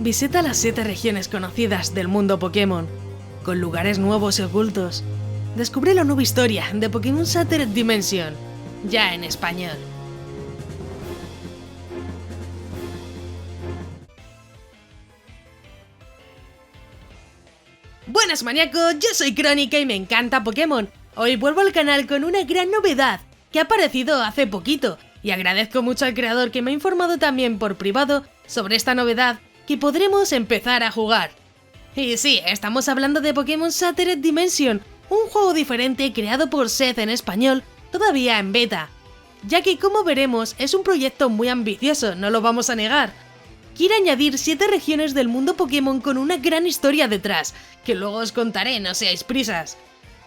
Visita las 7 regiones conocidas del mundo Pokémon, con lugares nuevos y ocultos. Descubre la nueva historia de Pokémon Shattered Dimension, ya en español. Buenas maníacos, yo soy Crónica y me encanta Pokémon. Hoy vuelvo al canal con una gran novedad que ha aparecido hace poquito y agradezco mucho al creador que me ha informado también por privado sobre esta novedad que podremos empezar a jugar. Y sí, estamos hablando de Pokémon Shattered Dimension, un juego diferente creado por Seth en español, todavía en beta. Ya que, como veremos, es un proyecto muy ambicioso, no lo vamos a negar. Quiere añadir 7 regiones del mundo Pokémon con una gran historia detrás, que luego os contaré, no seáis prisas.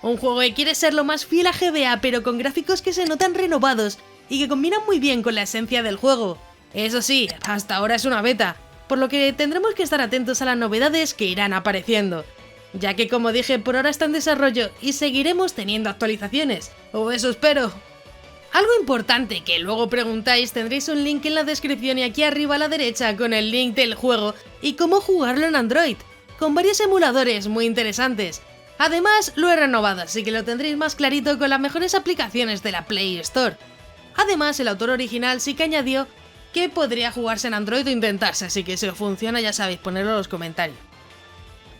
Un juego que quiere ser lo más fiel a GBA, pero con gráficos que se notan renovados y que combinan muy bien con la esencia del juego. Eso sí, hasta ahora es una beta, por lo que tendremos que estar atentos a las novedades que irán apareciendo, ya que, como dije, por ahora está en desarrollo y seguiremos teniendo actualizaciones, o eso espero. Algo importante que luego preguntáis, tendréis un link en la descripción y aquí arriba a la derecha con el link del juego y cómo jugarlo en Android, con varios emuladores muy interesantes. Además, lo he renovado, así que lo tendréis más clarito con las mejores aplicaciones de la Play Store. Además, el autor original sí que añadió que podría jugarse en Android o intentarse, así que si os funciona ya sabéis, ponedlo en los comentarios.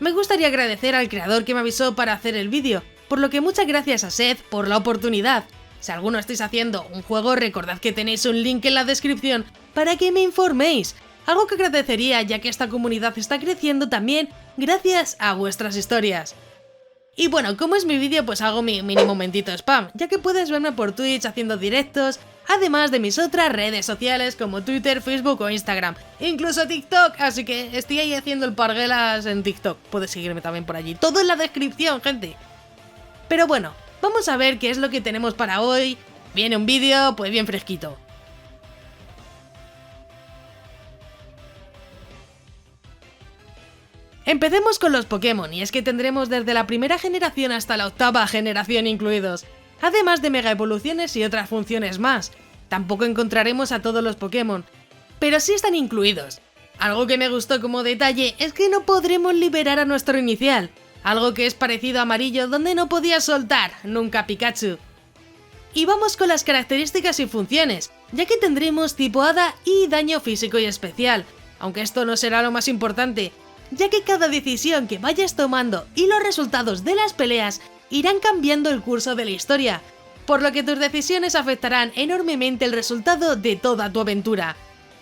Me gustaría agradecer al creador que me avisó para hacer el vídeo, por lo que muchas gracias a Seth por la oportunidad. Si alguno estáis haciendo un juego, recordad que tenéis un link en la descripción para que me informéis, algo que agradecería ya que esta comunidad está creciendo también gracias a vuestras historias. Y bueno, como es mi vídeo, pues hago mi mini momentito spam, ya que puedes verme por Twitch haciendo directos, además de mis otras redes sociales como Twitter, Facebook o Instagram, incluso TikTok, así que estoy ahí haciendo el parguelas en TikTok, puedes seguirme también por allí, todo en la descripción, gente. Pero bueno, vamos a ver qué es lo que tenemos para hoy. Viene un vídeo pues bien fresquito. Empecemos con los Pokémon, y es que tendremos desde la primera generación hasta la 8ª generación incluidos, además de mega evoluciones y otras funciones más. Tampoco encontraremos a todos los Pokémon, pero sí están incluidos. Algo que me gustó como detalle es que no podremos liberar a nuestro inicial, algo que es parecido a Amarillo, donde no podías soltar nunca a Pikachu. Y vamos con las características y funciones, ya que tendremos tipo Hada y daño físico y especial, aunque esto no será lo más importante, ya que cada decisión que vayas tomando y los resultados de las peleas irán cambiando el curso de la historia, por lo que tus decisiones afectarán enormemente el resultado de toda tu aventura.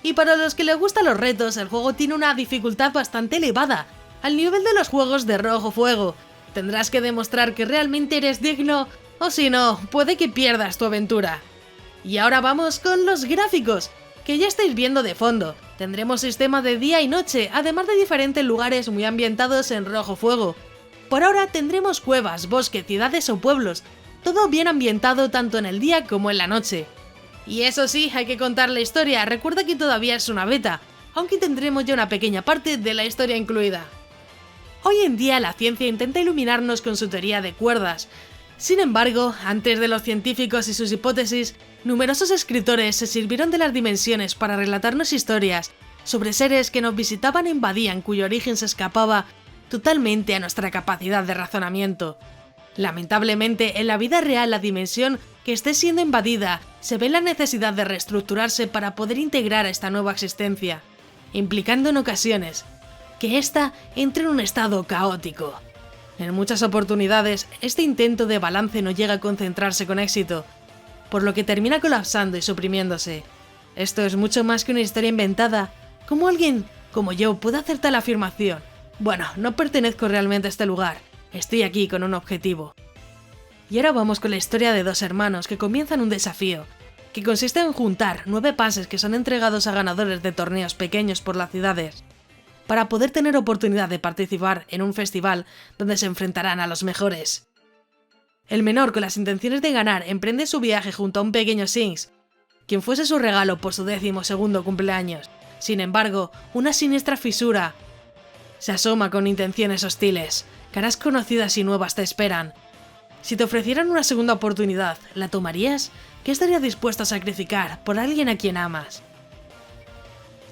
Y para los que les gustan los retos, el juego tiene una dificultad bastante elevada, al nivel de los juegos de Rojo Fuego. Tendrás que demostrar que realmente eres digno, o si no, puede que pierdas tu aventura. Y ahora vamos con los gráficos, que ya estáis viendo de fondo. Tendremos sistema de día y noche, además de diferentes lugares muy ambientados en Rojo Fuego. Por ahora tendremos cuevas, bosques, ciudades o pueblos, todo bien ambientado tanto en el día como en la noche. Y eso sí, hay que contar la historia, recuerda que todavía es una beta, aunque tendremos ya una pequeña parte de la historia incluida. Hoy en día la ciencia intenta iluminarnos con su teoría de cuerdas. Sin embargo, antes de los científicos y sus hipótesis, numerosos escritores se sirvieron de las dimensiones para relatarnos historias sobre seres que nos visitaban e invadían, cuyo origen se escapaba totalmente a nuestra capacidad de razonamiento. Lamentablemente, en la vida real, la dimensión que esté siendo invadida se ve la necesidad de reestructurarse para poder integrar a esta nueva existencia, implicando en ocasiones que ésta entre en un estado caótico. En muchas oportunidades, este intento de balance no llega a concentrarse con éxito, por lo que termina colapsando y suprimiéndose. Esto es mucho más que una historia inventada. ¿Cómo alguien como yo puede hacer tal afirmación? Bueno, no pertenezco realmente a este lugar, estoy aquí con un objetivo. Y ahora vamos con la historia de dos hermanos que comienzan un desafío, que consiste en juntar 9 pases que son entregados a ganadores de torneos pequeños por las ciudades, para poder tener oportunidad de participar en un festival donde se enfrentarán a los mejores. El menor, con las intenciones de ganar, emprende su viaje junto a un pequeño Shinx, quien fuese su regalo por su 12º cumpleaños. Sin embargo, una siniestra fisura se asoma con intenciones hostiles. Caras conocidas y nuevas te esperan. Si te ofrecieran una segunda oportunidad, ¿la tomarías? ¿Qué estarías dispuesto a sacrificar por alguien a quien amas?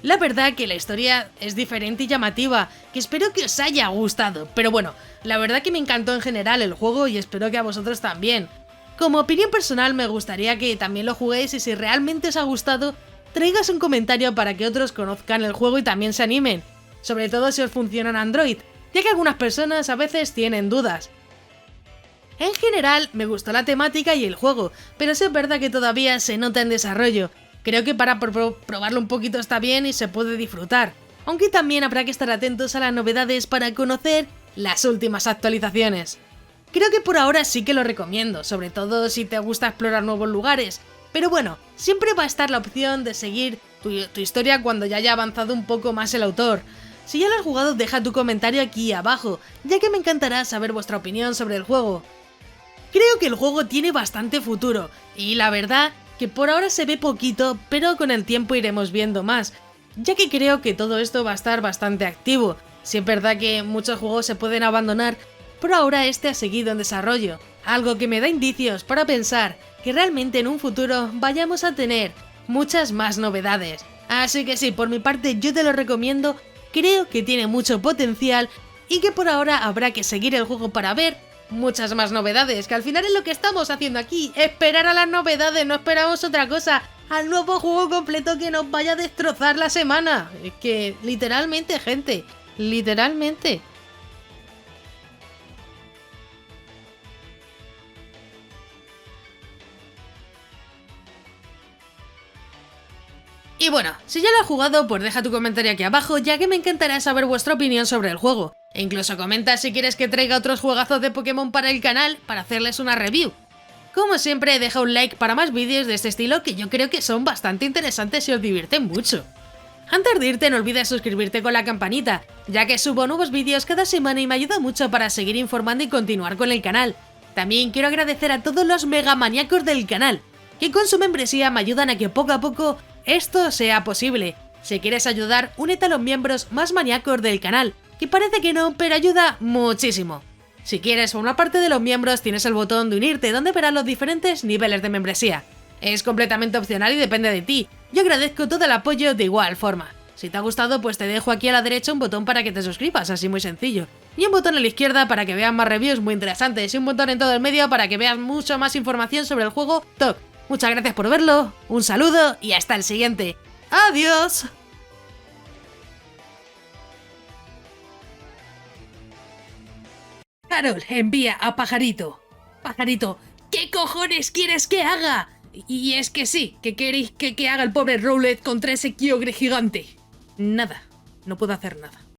La verdad que la historia es diferente y llamativa, que espero que os haya gustado, pero bueno, la verdad que me encantó en general el juego y espero que a vosotros también. Como opinión personal me gustaría que también lo juguéis y si realmente os ha gustado, traigas un comentario para que otros conozcan el juego y también se animen, sobre todo si os funciona en Android, ya que algunas personas a veces tienen dudas. En general me gustó la temática y el juego, pero sí es verdad que todavía se nota en desarrollo. Creo que para probarlo un poquito está bien y se puede disfrutar, aunque también habrá que estar atentos a las novedades para conocer las últimas actualizaciones. Creo que por ahora sí que lo recomiendo, sobre todo si te gusta explorar nuevos lugares, pero bueno, siempre va a estar la opción de seguir tu historia cuando ya haya avanzado un poco más el autor. Si ya lo has jugado, deja tu comentario aquí abajo, ya que me encantará saber vuestra opinión sobre el juego. Creo que el juego tiene bastante futuro, y la verdad que por ahora se ve poquito, pero con el tiempo iremos viendo más, ya que creo que todo esto va a estar bastante activo. Si es verdad que muchos juegos se pueden abandonar, pero ahora este ha seguido en desarrollo, algo que me da indicios para pensar que realmente en un futuro vayamos a tener muchas más novedades. Así que sí, por mi parte yo te lo recomiendo, creo que tiene mucho potencial y que por ahora habrá que seguir el juego para ver muchas más novedades, que al final es lo que estamos haciendo aquí, esperar a las novedades, no esperamos otra cosa, al nuevo juego completo que nos vaya a destrozar la semana. Es que literalmente, gente, literalmente. Y bueno, si ya lo has jugado, pues deja tu comentario aquí abajo, ya que me encantará saber vuestra opinión sobre el juego. E incluso comenta si quieres que traiga otros juegazos de Pokémon para el canal, para hacerles una review. Como siempre, deja un like para más vídeos de este estilo que yo creo que son bastante interesantes y os divierten mucho. Antes de irte, no olvides suscribirte con la campanita, ya que subo nuevos vídeos cada semana y me ayuda mucho para seguir informando y continuar con el canal. También quiero agradecer a todos los megamaníacos del canal, que con su membresía me ayudan a que poco a poco esto sea posible. Si quieres ayudar, únete a los miembros más maníacos del canal, que parece que no, pero ayuda muchísimo. Si quieres formar parte de los miembros, tienes el botón de unirte, donde verás los diferentes niveles de membresía. Es completamente opcional y depende de ti. Yo agradezco todo el apoyo de igual forma. Si te ha gustado, pues te dejo aquí a la derecha un botón para que te suscribas, así muy sencillo. Y un botón a la izquierda para que veas más reviews muy interesantes, y un botón en todo el medio para que veas mucho más información sobre el juego TOC. Muchas gracias por verlo, un saludo y hasta el siguiente. ¡Adiós! Carol, envía a Pajarito. Pajarito, ¿qué cojones quieres que haga? Y es que sí, que queréis que haga el pobre Rowlet contra ese Kyogre gigante. Nada, no puedo hacer nada.